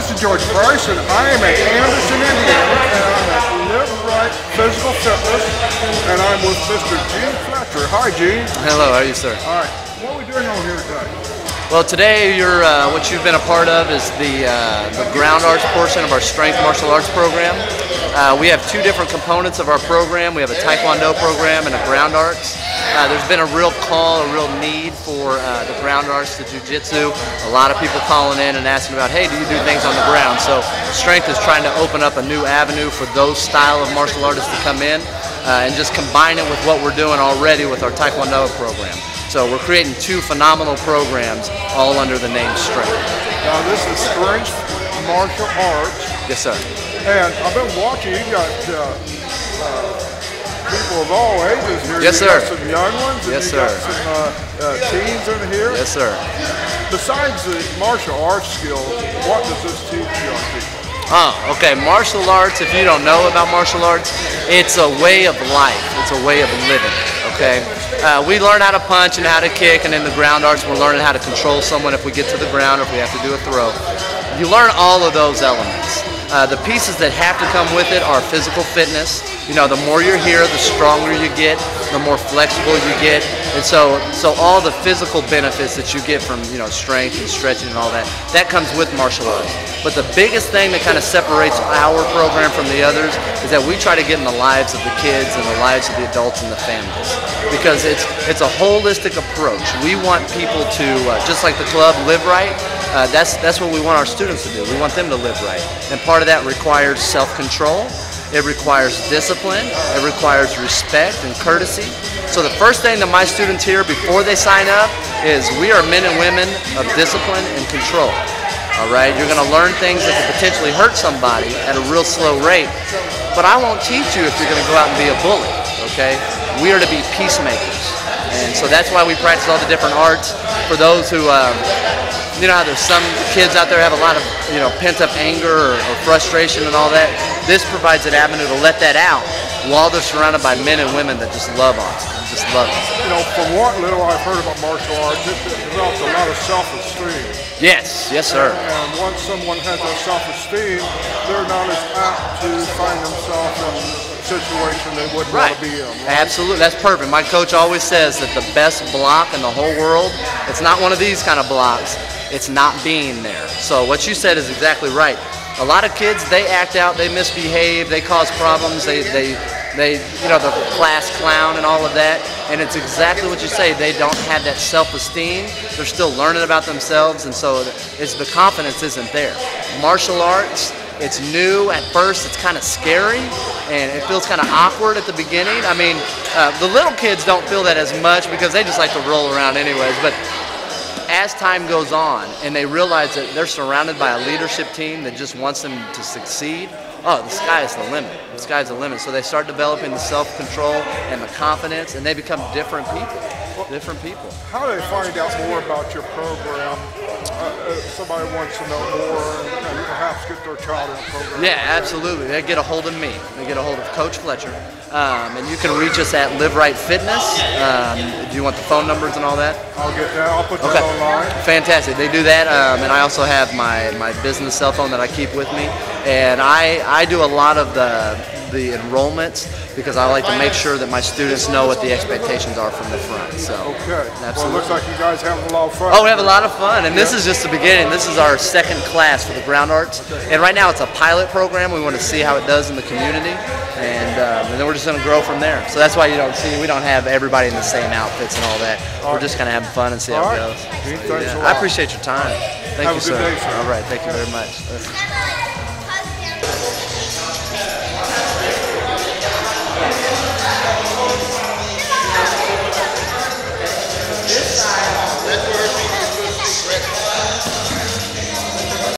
this is George Price, and I am at Anderson, Indiana, and I'm at LIVRITE Physical Fitness, and I'm with Mr. Gene Fletcher. Hi, Gene. Hello, how are you, sir? All right, what are we doing over here today? Well, today what you've been a part of is the ground arts portion of our strength martial arts program. We have two different components of our program. We have a Taekwondo program and a ground arts. There's been a real call, a real need for the ground arts, the jiu-jitsu. A lot of people calling in and asking about, hey, do you do things on the ground? So strength is trying to open up a new avenue for those style of martial artists to come in and just combine it with what we're doing already with our Taekwondo program. So we're creating two phenomenal programs all under the name Strength. Now this is Strength Martial Arts. Yes, sir. And I've been watching, you got people of all ages here. Yes, you sir. Got some young ones, and yes, you sir. got some teens in here. Yes, sir. Besides the martial arts skills, what does this teach young people? Okay, martial arts, if you don't know about martial arts, it's a way of life. It's a way of living, okay? We learn how to punch and how to kick, and in the ground arts, we're learning how to control someone if we get to the ground or if we have to do a throw. You learn all of those elements. The pieces that have to come with it are physical fitness. You know, the more you're here, the stronger you get, the more flexible you get. And so all the physical benefits that you get from, you know, strength and stretching and all that, that comes with martial arts. But the biggest thing that kind of separates our program from the others is that we try to get in the lives of the kids and the lives of the adults and the families. Because it's a holistic approach. We want people to, just like the club, live right. That's what we want our students to do. We want them to live right. And part of that requires self-control. It requires discipline. It requires respect and courtesy. So the first thing that my students hear before they sign up is we are men and women of discipline and control. All right? You're going to learn things that could potentially hurt somebody at a real slow rate. But I won't teach you if you're going to go out and be a bully. Okay? We are to be peacemakers. And so that's why we practice all the different arts. For those who, you know how there's some kids out there have a lot of, you know, pent-up anger or frustration and all that. This provides an avenue to let that out while they're surrounded by men and women that just love on them, just love it. You know, from what little I've heard about martial arts, it develops a lot of self-esteem. Yes, yes, sir. And once someone has that self-esteem, they're not as apt to find themselves in a situation they wouldn't want to be in. Right? Absolutely, that's perfect. My coach always says that the best block in the whole world, it's not one of these kind of blocks, it's not being there. So what you said is exactly right. A lot of kids, they act out, they misbehave, they cause problems, they you know, the class clown and all of that, and it's exactly what you say. They don't have that self-esteem. They're still learning about themselves, and so it's the confidence isn't there. Martial arts, it's new at first, it's kind of scary, and it feels kind of awkward at the beginning. I mean, the little kids don't feel that as much because they just like to roll around anyways, but as time goes on and they realize that they're surrounded by a leadership team that just wants them to succeed, oh, the sky is the limit. The sky's the limit. So they start developing the self-control and the confidence, and they become different people. Different people. How do they find out more about your program? If somebody wants to know more and perhaps get their child in a program. Yeah, absolutely. They get a hold of me. They get a hold of Coach Fletcher. And you can reach us at LIVRITE Fitness. Do you want the phone numbers and all that? I'll get that. I'll put that online. Fantastic. They do that. And I also have my business cell phone that I keep with me. And I do a lot of the enrollments because I like to make sure that my students know what the expectations are from the front. So, okay. Absolutely. Well, it looks like you guys having a lot of fun. Oh, we have a lot of fun, and this is just the beginning. This is our second class for the ground arts, and right now it's a pilot program. We want to see how it does in the community, and then we're just going to grow from there. So that's why you don't see, we don't have everybody in the same outfits and all that. We're just kind of having fun and see how it goes. Gene, thanks a lot. I appreciate your time. Thank you, sir. Have a good day, sir. All right, thank you very much.